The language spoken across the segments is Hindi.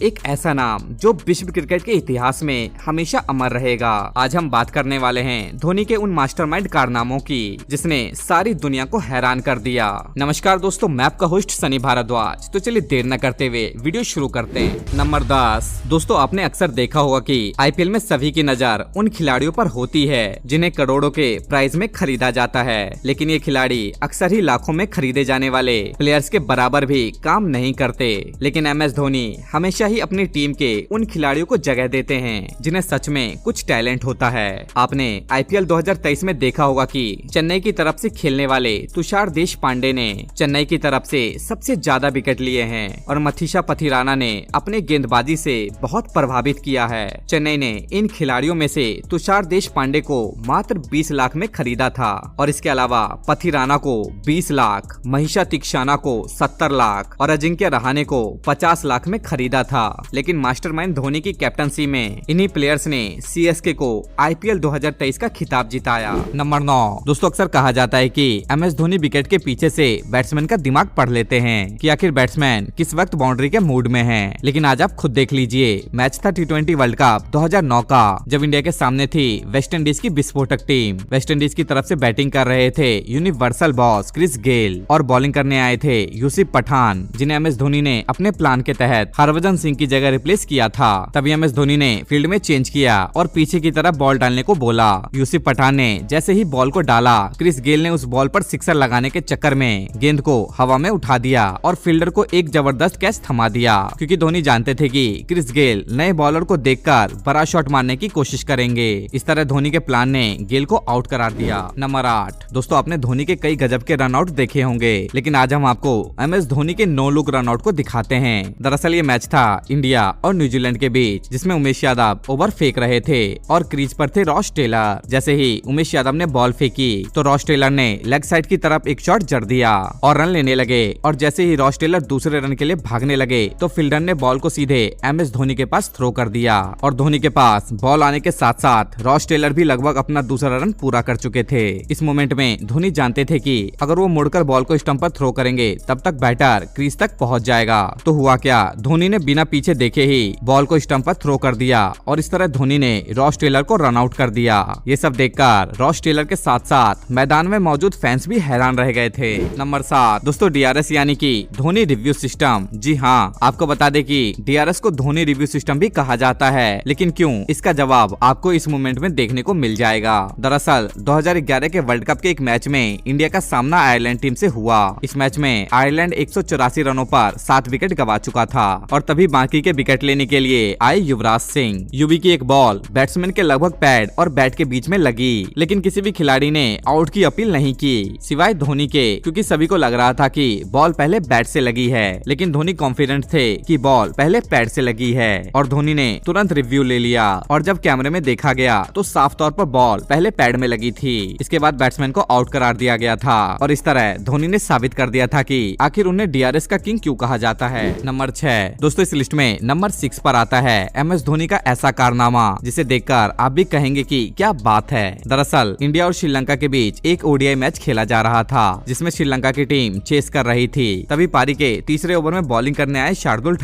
एक ऐसा नाम जो विश्व क्रिकेट के इतिहास में हमेशा अमर रहेगा। आज हम बात करने वाले हैं धोनी के उन मास्टरमाइंड कारनामों की जिसने सारी दुनिया को हैरान कर दिया। नमस्कार दोस्तों, मैं आपका होस्ट सनी भारद्वाज। तो चलिए देर न करते हुए वीडियो शुरू करते हैं। नंबर 10। दोस्तों, आपने अक्सर देखा होगा कि आईपीएल में सभी की नजर उन खिलाड़ियों पर होती है जिन्हें करोड़ों के प्राइज में खरीदा जाता है, लेकिन ये खिलाड़ी अक्सर ही लाखों में खरीदे जाने वाले प्लेयर्स के बराबर भी काम नहीं करते। लेकिन MS धोनी हमेशा ही अपनी टीम के उन खिलाड़ियों को जगह देते हैं जिन्हें सच में कुछ टैलेंट होता है। आपने आईपीएल 2023 में देखा होगा कि चेन्नई की तरफ से खेलने वाले तुषार देशपांडे ने चेन्नई की तरफ से सबसे ज्यादा विकेट लिए हैं और मथीशा पथिराना ने अपने गेंदबाजी से बहुत प्रभावित किया है। चेन्नई ने इन खिलाड़ियों में से तुषार देशपांडे को मात्र 20 लाख में खरीदा था और इसके अलावा पथिराना को 20 लाख, महीशा तीक्षाना को 70 लाख और अजिंक्य रहाणे को 50 लाख में खरीदा था। लेकिन मास्टरमाइंड धोनी की कैप्टनसी में इन्हीं प्लेयर्स ने सीएसके को आईपीएल 2023 का खिताब जिताया। नंबर 9। दोस्तों, अक्सर कहा जाता है कि MS धोनी विकेट के पीछे से बैट्समैन का दिमाग पढ़ लेते हैं कि आखिर बैट्समैन किस वक्त बाउंड्री के मूड में है। लेकिन आज आप खुद देख लीजिए, मैच था T20 वर्ल्ड कप 2009 का, जब इंडिया के सामने थी वेस्ट इंडीज की विस्फोटक टीम। वेस्ट इंडीज की तरफ से बैटिंग कर रहे थे यूनिवर्सल बॉस क्रिस गेल और बॉलिंग करने आए थे यूसुफ पठान, जिन्हें MS धोनी ने अपने प्लान के तहत हरभजन सिंह की जगह रिप्लेस किया था। तभी MS धोनी ने फील्ड में चेंज किया और पीछे की तरफ बॉल डालने को बोला। यूसुफ पठान ने जैसे ही बॉल को डाला, क्रिस गेल ने उस बॉल पर सिक्सर लगाने के चक्कर में गेंद को हवा में उठा दिया और फील्डर को एक जबरदस्त कैच थमा दिया, क्योंकि धोनी जानते थे कि क्रिस गेल नए बॉलर को देखकर बड़ा शॉट मारने की कोशिश करेंगे। इस तरह धोनी के प्लान ने गेल को आउट करार दिया। नंबर 8। दोस्तों, आपने धोनी के कई गजब के रनआउट देखे होंगे, लेकिन आज हम आपको MS धोनी के नो लुक रनआउट को दिखाते हैं। दरअसल ये मैच था इंडिया और न्यूजीलैंड के बीच, जिसमें उमेश यादव ओवर फेंक रहे थे और क्रीज पर थे रॉस टेलर। जैसे ही उमेश यादव ने बॉल फेंकी तो रॉस टेलर ने लेग साइड की तरफ एक शॉट जड़ दिया और रन लेने लगे। और जैसे ही रॉस टेलर दूसरे रन के लिए भागने लगे तो फील्डर ने बॉल को सीधे MS धोनी के पास थ्रो कर दिया और धोनी के पास बॉल आने के साथ साथ रॉस टेलर भी लगभग अपना दूसरा रन पूरा कर चुके थे। इस मोमेंट में धोनी जानते थे कि अगर वो मुड़कर बॉल को स्टंप पर थ्रो करेंगे तब तक बैटर क्रीज तक पहुंच जाएगा। तो हुआ क्या, धोनी ने बिना पीछे देखे ही बॉल को स्टंप पर थ्रो कर दिया और इस तरह धोनी ने रॉस टेलर को रन आउट कर दिया। ये सब देखकर रॉस टेलर के साथ साथ मैदान में मौजूद फैंस भी हैरान रह गए थे। नंबर 7। दोस्तों, DRS यानी कि धोनी रिव्यू सिस्टम। जी हाँ, आपको बता दें कि DRS को धोनी रिव्यू सिस्टम भी कहा जाता है, लेकिन क्यों, इसका जवाब आपको इस मोमेंट में देखने को मिल जाएगा। दरअसल 2011 के वर्ल्ड कप के एक मैच में इंडिया का सामना आयरलैंड टीम से हुआ। इस मैच में आयरलैंड 184 रनों पर 7 विकेट गंवा चुका था और तभी बाकी के विकेट लेने के लिए आए युवराज सिंह। युवी की एक बॉल बैट्समैन के लगभग पैड और बैट के बीच में लगी, लेकिन किसी भी खिलाड़ी ने आउट की अपील नहीं की सिवाय धोनी के, क्योंकि सभी को लग रहा था कि बॉल पहले बैट से लगी है। लेकिन धोनी कॉन्फिडेंट थे कि बॉल पहले पैड से लगी है और धोनी ने तुरंत रिव्यू ले लिया और जब कैमरे में देखा गया तो साफ तौर पर बॉल पहले पैड में लगी थी। इसके बाद बैट्समैन को आउट करार दिया गया था और इस तरह धोनी ने साबित कर दिया था कि आखिर उन्हें DRS का किंग क्यों कहा जाता है। नंबर 6। दोस्तों, इस लिस्ट में नंबर 6 पर आता है MS धोनी का ऐसा कारनामा जिसे देखकर आप भी कहेंगे कि क्या बात है। दरअसल इंडिया और श्रीलंका के बीच एक ODI मैच खेला जा रहा था जिसमें श्रीलंका की टीम चेस कर रही थी। तभी पारी के तीसरे ओवर में बॉलिंग करने आए शार्दुल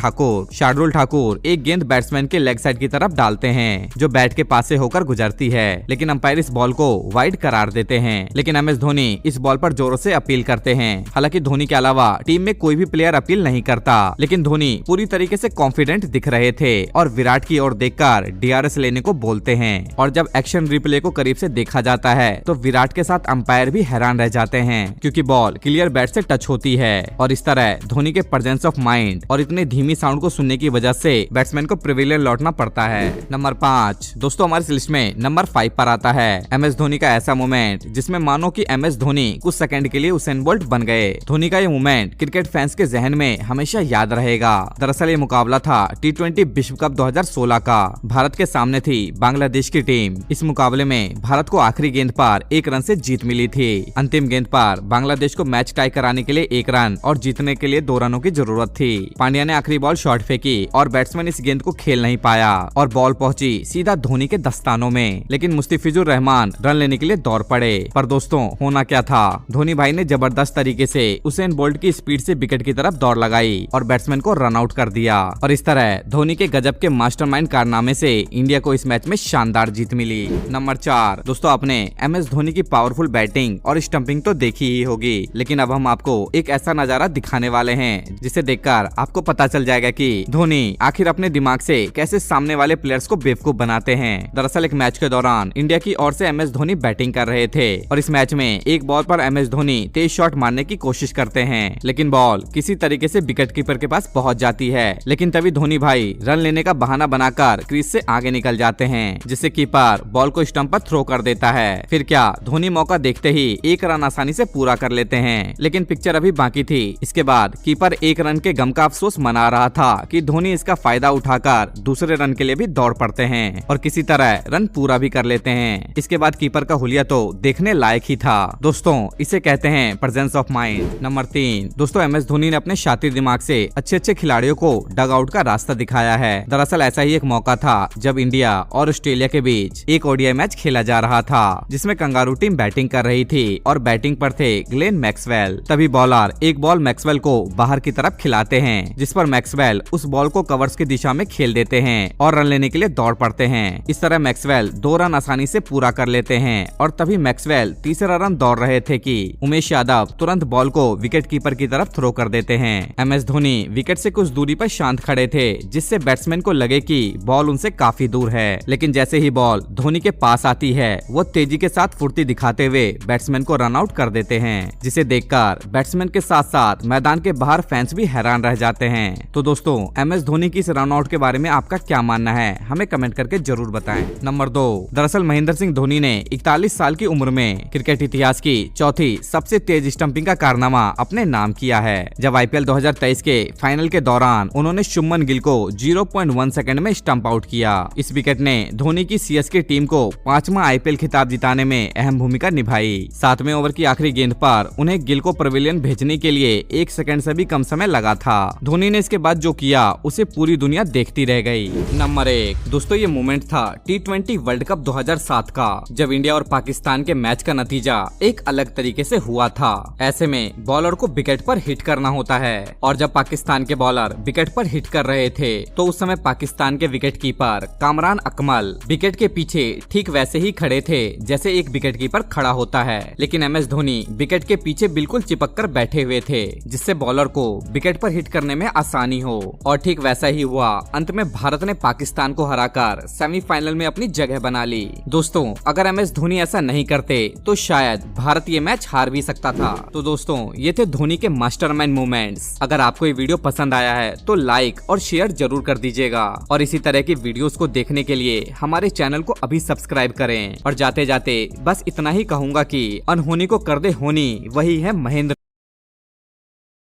ठाकुर एक गेंद बैट्समैन के लेग साइड की तरफ डालते हैं जो बैट के पास से होकर गुजरती है, लेकिन अंपायर इस बॉल को वाइड करार देते हैं। लेकिन MS धोनी इस बॉल पर जोरों से अपील करते हैं। हालांकि धोनी के अलावा टीम में कोई भी प्लेयर अपील नहीं करता, लेकिन धोनी पूरी तरीके से कॉन्फिडेंट दिख रहे थे और विराट की ओर देखकर DRS लेने को बोलते हैं। और जब एक्शन रिप्ले को करीब से देखा जाता है तो विराट के साथ अंपायर भी हैरान रह जाते हैं, क्योंकि बॉल क्लियर बैट से टच होती है और इस तरह धोनी के प्रेजेंस ऑफ माइंड और इतने धीमी साउंड को सुनने की वजह से बैट्समैन को प्रिविलियन लौटना पड़ता है। नंबर 5। दोस्तों, हमारी लिस्ट में नंबर 5 पर आता है MS धोनी का ऐसा मोमेंट जिसमें मानो कि MS धोनी कुछ सेकंड के लिए उसेन बोल्ट बन गए। धोनी का ये मोमेंट क्रिकेट फैंस के जहन में हमेशा याद रहेगा। दरअसल ये मुकाबला था T20 विश्व कप 2016 का। भारत के सामने थी बांग्लादेश की टीम। इस मुकाबले में भारत को आखिरी गेंद पर 1 रन से जीत मिली थी। अंतिम गेंद पर बांग्लादेश को मैच टाई कराने के लिए 1 रन और जीतने के लिए 2 रनों की जरूरत थी। पांड्या ने आखिरी बॉल शॉट फेंकी और बैट्समैन इस गेंद को खेल नहीं पाया और बॉल पहुंची सीधा धोनी के दस्तानों में, लेकिन मुस्तफिजुर रहमान रन लेने के लिए दौड़ पड़े। पर दोस्तों, होना क्या था, धोनी भाई ने जबरदस्त तरीके से उसेन बोल्ट की स्पीड से विकेट की तरफ दौड़ लगाई और बैट्समैन को रन आउट कर दिया। और इस तरह धोनी के गजब के मास्टरमाइंड कारनामे से इंडिया को इस मैच में शानदार जीत मिली। नंबर 4 दोस्तों, आपने MS धोनी की पावरफुल बैटिंग और स्टंपिंग तो देखी ही होगी, लेकिन अब हम आपको एक ऐसा नजारा दिखाने वाले हैं जिसे देखकर आपको पता चल जाएगा कि धोनी आखिर अपने दिमाग से कैसे सामने वाले प्लेयर्स को बेवकूफ बनाते हैं। दरअसल एक मैच के दौरान इंडिया की ओर से MS धोनी बैटिंग कर रहे थे और इस मैच में एक बॉल पर MS धोनी तेज शॉट मारने की कोशिश करते हैं, लेकिन बॉल किसी तरीके से विकेट कीपर के पास पहुंच जाती है। लेकिन तभी धोनी भाई रन लेने का बहाना बनाकर क्रीज से आगे निकल जाते हैं, जिससे कीपर बॉल को स्टंप पर थ्रो कर देता है। फिर क्या, धोनी मौका देखते ही एक रन आसानी से पूरा कर लेते हैं, लेकिन पिक्चर अभी बाकी थी। इसके बाद कीपर एक रन के गम का अफसोस मना रहा था कि धोनी इसका फायदा उठाकर दूसरे रन के लिए भी दौड़ पड़ते हैं और किसी तरह रन पूरा भी कर लेते हैं। इसके बाद कीपर का हुलिया तो देखने लायक ही था। दोस्तों, इसे कहते हैं प्रेजेंस ऑफ माइंड। नंबर 3 दोस्तों, MS धोनी ने अपने शातिर दिमाग से अच्छे खिलाड़ियों को डग आउट का रास्ता दिखाया है। दरअसल ऐसा ही एक मौका था जब इंडिया और ऑस्ट्रेलिया के बीच एक ODI मैच खेला जा रहा था, जिसमें कंगारू टीम बैटिंग कर रही थी और बैटिंग पर थे ग्लेन मैक्सवेल। तभी बॉलर एक बॉल मैक्सवेल को बाहर की तरफ खिलाते हैं, जिस पर मैक्सवेल उस बॉल को कवर्स की दिशा में खेल देते हैं और रन लेने के लिए दौड़ पड़ते हैं। इस तरह मैक्सवेल 2 रन आसानी से पूरा कर लेते हैं और तभी मैक्सवेल तीसरा रन दौड़ रहे थे कि उमेश यादव तुरंत बॉल को विकेट कीपर की तरफ थ्रो कर देते हैं। MS धोनी विकेट से कुछ दूरी पर शांत खड़े थे, जिससे बैट्समैन को लगे कि बॉल उनसे काफी दूर है, लेकिन जैसे ही बॉल धोनी के पास आती है वो तेजी के साथ फुर्ती दिखाते हुए बैट्समैन को रन आउट कर देते हैं, जिसे देखकर बैट्समैन के साथ साथ मैदान के बाहर फैंस भी हैरान रह जाते हैं। तो दोस्तों, MS धोनी की इस रन आउट के बारे में आपका क्या मानना है, हमें कमेंट करके जरूर बताएं। नंबर 2 दरअसल महेंद्र सिंह धोनी ने 41 साल की उम्र में क्रिकेट इतिहास की चौथी सबसे तेज स्टंपिंग का कारनामा अपने नाम किया है, जब IPL 2023 के फाइनल के दौरान उन्होंने शुभमन गिल को 0.1 सेकंड में स्टंप आउट किया। इस विकेट ने धोनी की CSK टीम को 5वां IPL खिताब जिताने में अहम भूमिका निभाई। 7वें ओवर की आखिरी गेंद पर उन्हें गिल को पवेलियन भेजने के लिए 1 सेकंड से भी कम समय लगा था। धोनी ने इसके बाद जो किया उसे पूरी दुनिया देखती रह गई। नंबर 1 दोस्तों, ये मोमेंट था T20 वर्ल्ड कप 2007 का, जब इंडिया और पाकिस्तान के मैच का नतीजा एक अलग तरीके से हुआ था। ऐसे में बॉलर को विकेट पर हिट करना होता है और जब पाकिस्तान के बॉलर विकेट पर हिट कर रहे थे तो उस समय पाकिस्तान के wicket keeper Kamran Akmal wicket के पीछे ठीक वैसे ही खड़े थे जैसे एक विकेट कीपर खड़ा होता है, लेकिन MS धोनी विकेट के पीछे बिल्कुल चिपक कर बैठे हुए थे, जिससे बॉलर को विकेट पर हिट करने में आसानी हो। और ठीक वैसा ही हुआ। अंत में भारत ने पाकिस्तान को हराकर सेमीफाइनल में अपनी जगह बना ली। दोस्तों, अगर MS धोनी ऐसा नहीं करते तो शायद भारत ये मैच हार भी सकता था। तो दोस्तों, ये थे धोनी के मास्टरमाइंड मोमेंट्स। अगर आपको ये वीडियो पसंद आया है तो लाइक और शेयर जरूर कर दीजिएगा और इसी तरह की वीडियोस को देखने के लिए हमारे चैनल को अभी सब्सक्राइब करें। और जाते जाते बस इतना ही कहूंगा कि अनहोनी को कर दे होनी, वही है महेंद्र।